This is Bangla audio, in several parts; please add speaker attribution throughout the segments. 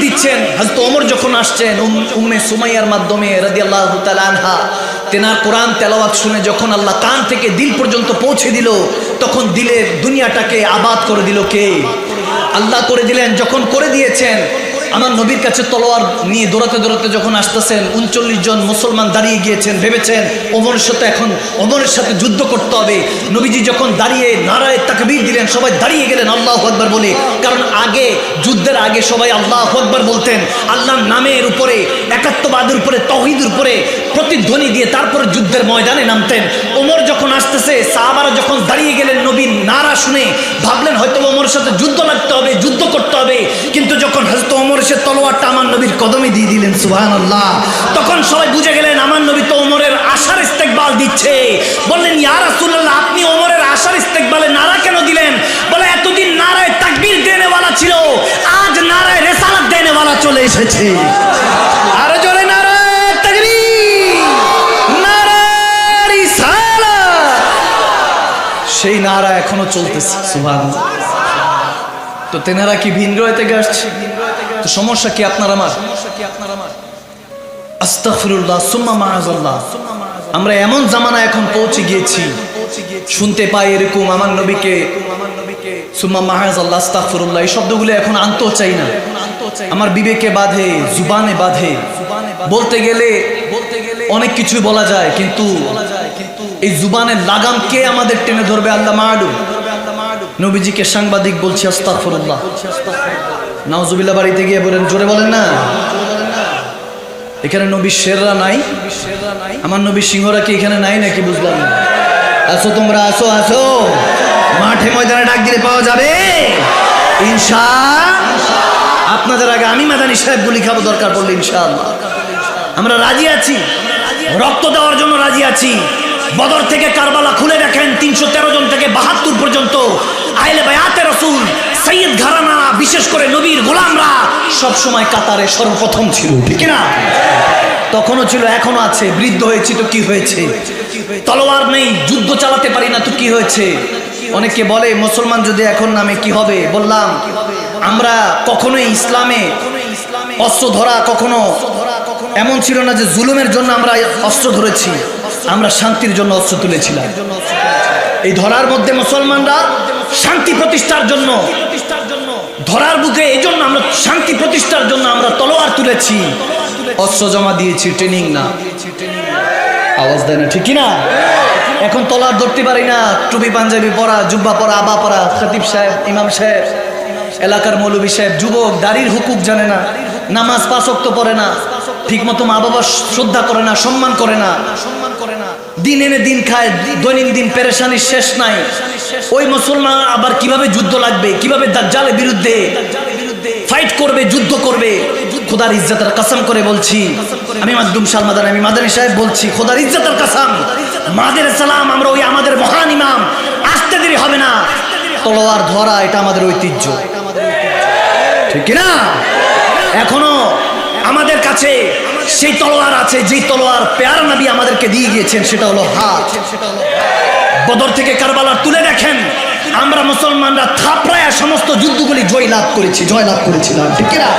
Speaker 1: দিচ্ছেন। হযরত ওমর যখন আসছেন উম্মে সুমাইয়ার মাধ্যমে রাদিয়াল্লাহু তাআলা আনহা, তেনার কোরআন তেলাওয়াত শুনে যখন আল্লাহ কান থেকে দিল পর্যন্ত পৌঁছে দিল, তখন দিলের দুনিয়াটাকে আবাদ করে দিল কে? আল্লাহ করে দিলেন। যখন করে দিয়েছেন, আমার নবীর কাছে তলোয়ার নিয়ে দৌড়াতে দৌড়াতে যখন আসতেছেন, 39 জন মুসলমান দাঁড়িয়ে গিয়েছেন। ভেবেছেন ওমরের সাথে যুদ্ধ করতে হবে। নবীজি যখন দাঁড়িয়ে নারায়ে তাকবীর দিলেন, সবাই দাঁড়িয়ে গেলেন আল্লাহু আকবার বলে। কারণ আগে, যুদ্ধের আগে সবাই আল্লাহু আকবার বলতেন, আল্লাহর নামের উপরে, একাত্মবাদের উপরে, তাওহীদের উপরে প্রতিধ্বনি দিয়ে তারপরে যুদ্ধের ময়দানে নামতেন। ওমর যখন আসতেছে, সাহাবারা যখন দাঁড়িয়ে গেলেন নবীর নারা শুনে, ভাবলেন হয়তো ওমরের সাথে যুদ্ধ লাগতে হবে, যুদ্ধ করতে হবে। কিন্তু যখন হযরত ওমর এসে তলোয়ারটা আমার নবীর কদমে দিয়ে দিলেন, সুবহানাল্লাহ, তখন সবাই বুঝে গেলেন আমার নবী তো ওমরের আশার ইস্তেকবাল দিচ্ছে। বললেন, ইয়া রাসূলুল্লাহ, আপনি ওমরের আশার ইস্তেকবালে নারা কেন দিলেন? বলে, এতদিন নারায়ে তাকবীর দেনেওয়ালা ছিল, আজ নারায়ে রিসালাত দেনেওয়ালা চলে এসেছে। আরো জোরে নারায়ে তাকবীর, নারায়ে রিসালাত। সেই নারা এখনো চলতেছে, সুবহানাল্লাহ। তো তেনারা কি ভিন গ্রহ থেকে আসছে? তো সমস্যা কি আপনার আমার? আস্তাগফিরুল্লাহ সুম্মা মাআযাল্লাহ। আমরা এমন জামানা এখন পৌঁছে গিয়েছি, শুনতে পাই এরকম আমার নবীকে সুম্মা মাআযাল্লাহ, আস্তাগফিরুল্লাহ, এই শব্দগুলো এখন আনতেও চাই না। আমার বিবেকে বাধে, জুবানে বাধে। বলতে গেলে অনেক কিছু বলা যায়, কিন্তু এই জুবানের লাগাম কে আমাদের টেনে ধরবে? আল্লাহ মা'লুম। নবীজিকে সাংবাদিক বলছি আস্তাগফিরুল্লাহ, নাউজুবিল্লাহ। বাড়িতে গিয়ে বলেন, জোরে বলেন না। এখানে নবী শেররা নাই? আমার নবী সিংহরা কি এখানে নাই নাকি? বুঝলাম না। আসো তোমরা, আসো আসো, মাঠে ময়দানে ডাক দিলে পাওয়া যাবে ইনশাআল্লাহ। আপনাদের আগে আমি মাদানী সাহেব গুলি খাবো দরকার পড়লে ইনশাআল্লাহ। আমরা রাজি আছি, রক্ত দেওয়ার জন্য রাজি আছি। বদর থেকে কারবালা খুলে দেখেন, 313 জন থেকে 72 পর্যন্ত আহলে বায়াতে রাসূল, সৈয়দ ঘরানা, বিশেষ করে নবীর গোলামরা সব সময় কাতারে সর্বপ্রথম ছিল, ঠিক না? তখনও ছিল, এখনো আছে। বৃদ্ধ হয়েছি তো কি হয়েছে? তলোয়ার নেই, যুদ্ধ চালাতে পারি না তো কি হয়েছে? অনেকে বলে মুসলমান যদি এখন নামে কি হবে? বললাম, আমরা কখনোই ইসলামে অস্ত্র ধরা কখনো এমন ছিল না যে জুলুমের জন্য আমরা অস্ত্র ধরেছি। আমরা শান্তির জন্য অস্ত্র তুলেছিলাম। এই ধরার মধ্যে মুসলমানরা শান্তি প্রতিষ্ঠার জন্য, ধরার বুকে এই জন্য আমরা শান্তি প্রতিষ্ঠার জন্য আমরা তলোয়ার তুলেছি, অস্ত্র জমা দিয়েছি, ট্রেনিং না। আওয়াজ দেয় না, ঠিক কিনা? এখন তলোয়ার ধরতে পারি না, টুপি পাঞ্জাবি পরা, জুব্বা পরা, আবা পরা, খতিব সাহেব, ইমাম সাহেব, এলাকার মৌলভী সাহেব, যুবক, দাড়ির হুকুক জানে না, নামাজ 5 ওয়াক্ত পড়ে না, ঠিক মতো মা বাবা শ্রদ্ধা করে না, সম্মান করে না, দিন এনে দিন খায়, দৈনন্দিন পেরেশানির শেষ নাই। ওই মুসলমান আবার কিভাবে যুদ্ধ লাগবে, কিভাবে দাজ্জালের বিরুদ্ধে ফাইট করবে, যুদ্ধ করবে? খোদার ইজ্জতের কসম করে বলছি, আমি মাকদুম শাহ মাদানী, আমি মাদানী সাহেব বলছি, খোদার ইজ্জতের কসম, মাদের সালাম, আমরা ওই আমাদের মহান ইমাম, আসতে দেরি হবে না। তলোয়ার ধরা এটা আমাদের ঐতিহ্য, ঠিক না? এখনো আমাদের কাছে সেই তলোয়ার আছে, যেই তলোয়ার পেয়ারা নবী আমাদেরকে দিয়ে গিয়েছেন, সেটা হলো হাত। বদর থেকে কারবালার তুলে দেখেন, আমরা মুসলমানরা থাপড়ায়া সমস্ত যুদ্ধগুলি জয়লাভ করেছিলাম, ঠিক না?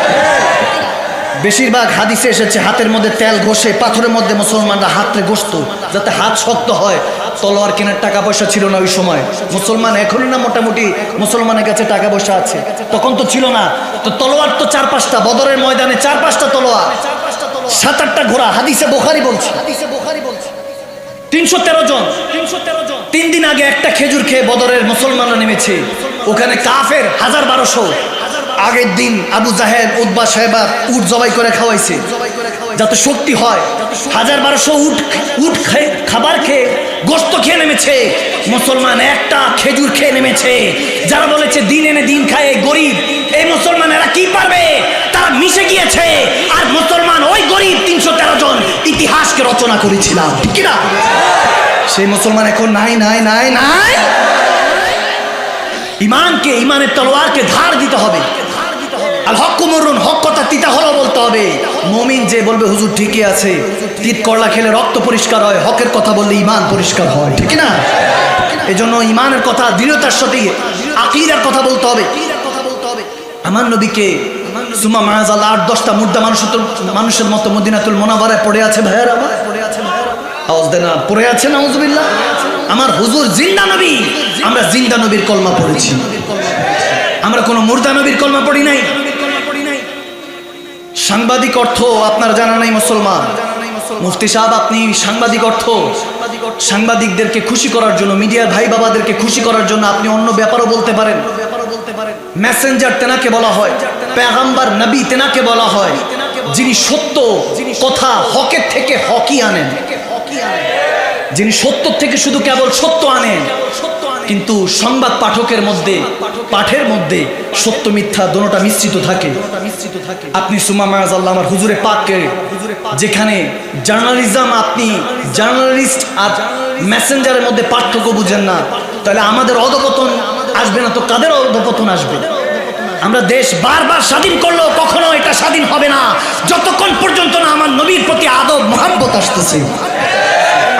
Speaker 1: বেশিরভাগ হাদিসে এসেছে হাতের মধ্যে তেল ঘষে পাথরের মধ্যে মুসলমানরা হাতে ঘষত যাতে হাত শক্ত হয়। তলোয়ার কেনার টাকা পয়সা ছিল না ওই সময়। মুসলমান এখনই না মোটামুটি মুসলমানের কাছে টাকা পয়সা আছে, তখন তো ছিল না। তো তলোয়ার তো 4-5টা, বদরের ময়দানে 4-5টা তলোয়ার, 7-8টা ঘোড়া। হাদিসে বুখারী বলছে 313 জন। 3 দিন আগে একটা খেজুর খেয়ে বদরের মুসলমানরা নেমেছে, ওখানে কাফের 1000-1200। আগের দিন আবু জাহেল, উতবা, সাহেবা উট জবাই করে খাওয়াইছে যাতে শক্তি হয়। 1000-1200 উট খাবার খেয়ে, গোস্ত খেয়ে নেমেছে। মুসলমান একটা খেজুর খেয়ে নেমেছে। যারা বলেছে দিন এনে দিন খায় গরিব, এই মুসলমানেরা কি পারবে? তারা মিশে গিয়েছে। আর মুসলমান ওই গরিব 313 জন ইতিহাসকে রচনা করেছিলাম, ঠিক না? সেই মুসলমান এখন নাই নাই নাই নাই। ইমানকে, ইমানের তলোয়ারকে ধার দিতে হবে। আল হক মুরুন, হক কথা তিতা হলো বলতে হবে। মুমিন যে বলবে হুজুর ঠিকই আছে, তিত করলা খেলে রক্ত পরিষ্কার হয়, হকের কথা বললে ইমান পরিষ্কার হয়, ঠিক না? এজন্য ইমানের কথা দৃঢ়তার সাথে, আকীদার কথা বলতে হবে। আমার নবীকে সুমা মায়াজাল 8-10টা মুর্দা মানুষের মতো মদিনাতুল মুনাওয়ারায় পড়ে আছে ভাইয়েরা আমার, আওয়াজ দেন না, পড়ে আছে নাউজুবিল্লাহ। আমার হুজুর জিন্দা নবী, আমরা জিন্দা নবীর কলমা পড়েছি, আমরা কোনো মুর্দা নবীর কলমা পড়ি নাই। সাংবাদিক অর্থ আপনার জানা নাই মুসলমান। মুফতি সাহেব, আপনি সাংবাদিক অর্থ, সাংবাদিকদেরকে খুশি করার জন্য, মিডিয়ার ভাই বাবাদেরকে খুশি করার জন্য আপনি অন্য ব্যাপারও বলতে পারেন। মেসেঞ্জার তেনাকে বলা হয়, পেগাম্বার নবী তেনাকে বলা হয়, যিনি সত্য কথা হকের থেকে হকই আনেন, যিনি সত্য থেকে শুধু কেবল সত্য আনেন। কিন্তু সংবাদ পাঠকের মধ্যে, পাঠের মধ্যে সত্য মিথ্যা দোনোটা মিশ্রিত থাকে। আপনি সুমা মায়াজাল্লাহ আমার হুজুরে পাককে, যেখানে জার্নালিজম, আপনি জার্নালিস্ট আর মেসেঞ্জারের মধ্যে পার্থক্য বুঝেন না, তাহলে আমাদের অধপতন আসবে না তো কাদের অধপতন আসবে? আমরা দেশ বারবার স্বাধীন করলেও কখনো এটা স্বাধীন হবে না যতক্ষণ পর্যন্ত না আমার নবীর প্রতি আদব মহব্বত আসতেছে,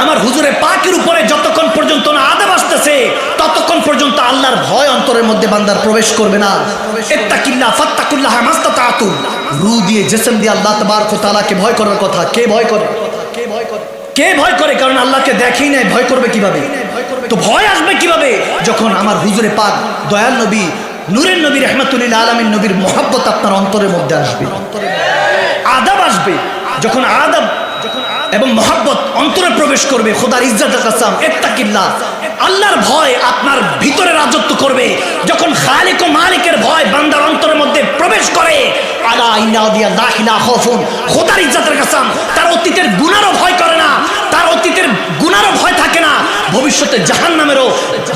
Speaker 1: আমার হুজুরে পাকের উপরে যতক্ষণ পর্যন্ত না আদব আসতেছে ততক্ষণ পর্যন্ত আল্লাহর ভয় অন্তরের মধ্যে বান্দার প্রবেশ করবে না। ইত্তাকিল্লাহ ফাত্তাকুল্লাহ মাস্তাতাতুম, রূহ দিয়ে জিসম দিয়ে আল্লাহ তাবারক ওয়া তাআলাকে ভয় করার কথা কে ভয় করে? কে ভয় করে? কারণ আল্লাহকে দেখেই নাই, ভয় করবে কিভাবে? তো ভয় আসবে কিভাবে? যখন আমার হুজুরে পাক দয়াল নবী, নূরের নবী, রাহমাতুল লিল আলামিন নবীর মহব্বত আপনার অন্তরের মধ্যে আসবে, আদব আসবে। যখন আদব এবং মহব্বত অন্তরে প্রবেশ করবে, খোদার ইজ্জতের কসম, ইত্তাকিল্লাহ, আল্লাহর ভয় আপনার ভিতরে রাজত্ব করবে। যখন খালিক ও মালিকের ভয় বান্দার অন্তরের মধ্যে প্রবেশ করে, আলা ইন্না আউলিয়াল্লাহি লা খাউফুন, খোদার ইজ্জতের কসম, তার অতীতের গুনাহও ভয় করে না, তার অতীতের গুনাহও ভয় থাকে না, ভবিষ্যতে জাহান্নামেরও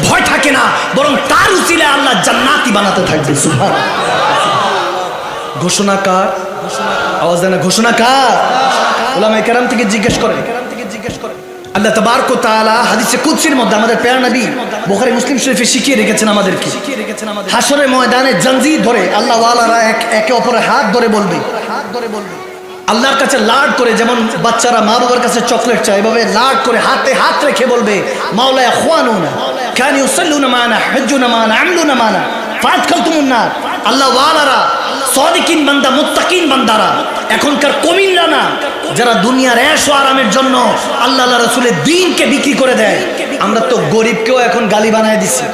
Speaker 1: ভয় থাকে না, বরং তার উসিলায় আল্লাহ জান্নাতি বানাতে থাকবে। সুবহানাল্লাহ। ঘোষণা কার? আওয়াজ দেন, ঘোষণা কার? উলামায়ে কেরাম থেকে জিজ্ঞেস করেন। আল্লাহ তাবারক ওয়া তাআলা হাদিসে কুদসির মধ্যে আমাদের প্যারা নবী বুখারী মুসলিম শরীফে শিখিয়ে রেখেছেন আমাদেরকে, হাশরের ময়দানে জঞ্জির ধরে আল্লাহ ওয়ালারা একে অপরের হাত ধরে বলবে, আল্লাহর কাছে লাড করে, যেমন বাচ্চারা মা বাবার কাছে চকলেট চায়, এভাবে লাড করে হাতে হাত রেখে বলবে, মাওলা ইখওয়ানুনা কানু ইউসাল্লুনা মানা হুজ্জুনা মানা আমলুনা মানা ফাদখালতুমুন নার। আল্লাহ ওয়ালারা, সাদিকিন বান্দা, মুত্তাকিন বান্দারা, এখনকার কমিনরা না, যারা দুনিয়ার এশ ও আরামের জন্য আল্লাহ রাসূলের দ্বীনকে বিক্রি করে দেয়। আমরা তো গরিবকেও এখন গালি বানায় দিছি,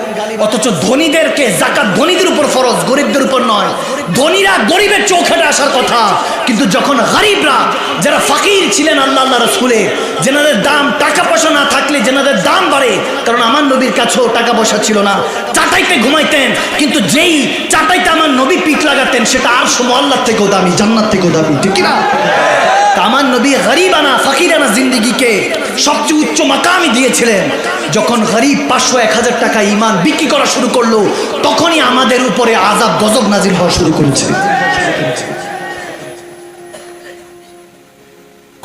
Speaker 1: অথচ ধনীদেরকে যাকাত ধনীদের উপর ফরজ, গরিবদের উপর নয়। ধনীরা গরিবের চৌখাটে আসার কথা, কিন্তু যখন গরিবরা, যারা ফাকির ছিলেন আল্লাহ রাসূলের, যেনাদের দাম টাকা পয়সা না থাকলে যেনাদের দাম বাড়ে, কারণ আমার নবীর কাছেও টাকা পয়সা ছিল না, চাটাইতে ঘুমাইতেন, কিন্তু যেই চাটাইতে আমার নবী পিঠ লাগাতেন সেটা আরশ ও আল্লাহর থেকেও দামি, জান্নাত থেকেও দামি, ঠিক না? আমার নবী গরিবানা ফকিরানা জিন্দেগিকে সবচেয়ে উচ্চ মাকামি দিয়েছিলেন। যখন গরিব 500-1000 টাকা ঈমান বিক্রি করা শুরু করলো, তখনই আমাদের উপরে আযাব গজব নাজিল হওয়া শুরু করেছে।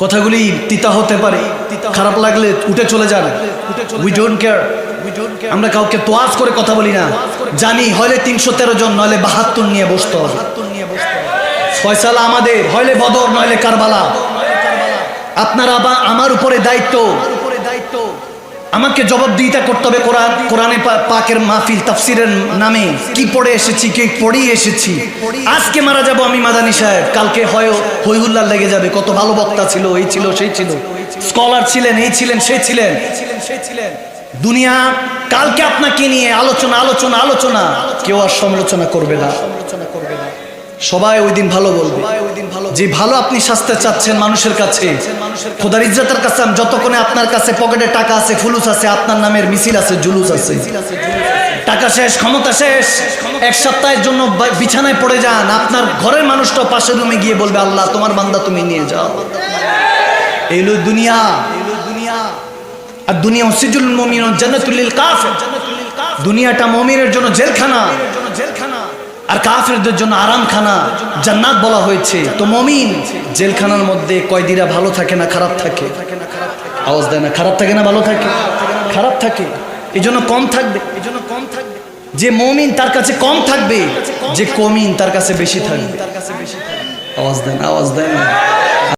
Speaker 1: কথাগুলি তিতা হতে পারে, খারাপ লাগলে উঠে চলে যান, উই ডোন্ট কেয়ার। আমরা কাউকে তোয়াজ করে কথা বলি না, জানি হলে 313 জন, নইলে 72 নিয়ে বসতে হবে। ফয়সালা আমাদের, হইলে বদর নইলে কারবালা। আপনারা আমার উপরে দায়িত্ব, আমাকে জবাবদিহিতা করতে হবে। কোরআনে পাকের মাহফিল তাফসিরের নামে কি পড়ে এসেছি, কি পড়িয়ে এসেছি। আজকে মারা যাব আমি মাদানী সাহেব, কালকে হয় হই হুল্লার লেগে যাবে, কত ভালো বক্তা ছিল, এই ছিল সেই ছিল, স্কলার ছিলেন, এই ছিলেন সেই ছিলেন। দুনিয়া কালকে আপনাকে নিয়ে আলোচনা আলোচনা আলোচনা, কেউ আর সমালোচনা করবে না, সবাই ওই দিন ভালো বলবে। যে ভালো আপনি শাস্তে চাচ্ছেন মানুষের কাছে, খোদার ইজ্জতের কাসম, যতক্ষণে আপনার কাছে পকেটে টাকা আছে, ফুলুস আছে, আপনার নামের মিছিল আছে, জুলুস আছে, টাকা শেষ, ক্ষমতা শেষ, এক সপ্তাহের জন্য বিছানায় পড়ে যান, আপনার ঘরের মানুষটা পাশের রুমে গিয়ে বলবে, আল্লাহ তোমার বান্দা তুমি নিয়ে যাও। এই হলো দুনিয়া। আর দুনিয়া সিজুল মুমিন জান্নাতুল লিল কাফির, দুনিয়াটা মুমিনের জন্য জেলখানা, আর কাফেরদের জন্য আরামখানা, জান্নাত বলা হয়েছে। তো মুমিন জেলখানার মধ্যে কয়েদিরা ভালো থাকে না খারাপ থাকে? আওয়াজ দেয় না, খারাপ থাকে না ভালো থাকে? খারাপ থাকে, এই জন্য কম থাকবে। যে মুমিন তার কাছে কম থাকবে, যে কমিন তার কাছে বেশি থাকবে। আওয়াজ দেন, আওয়াজ দেন।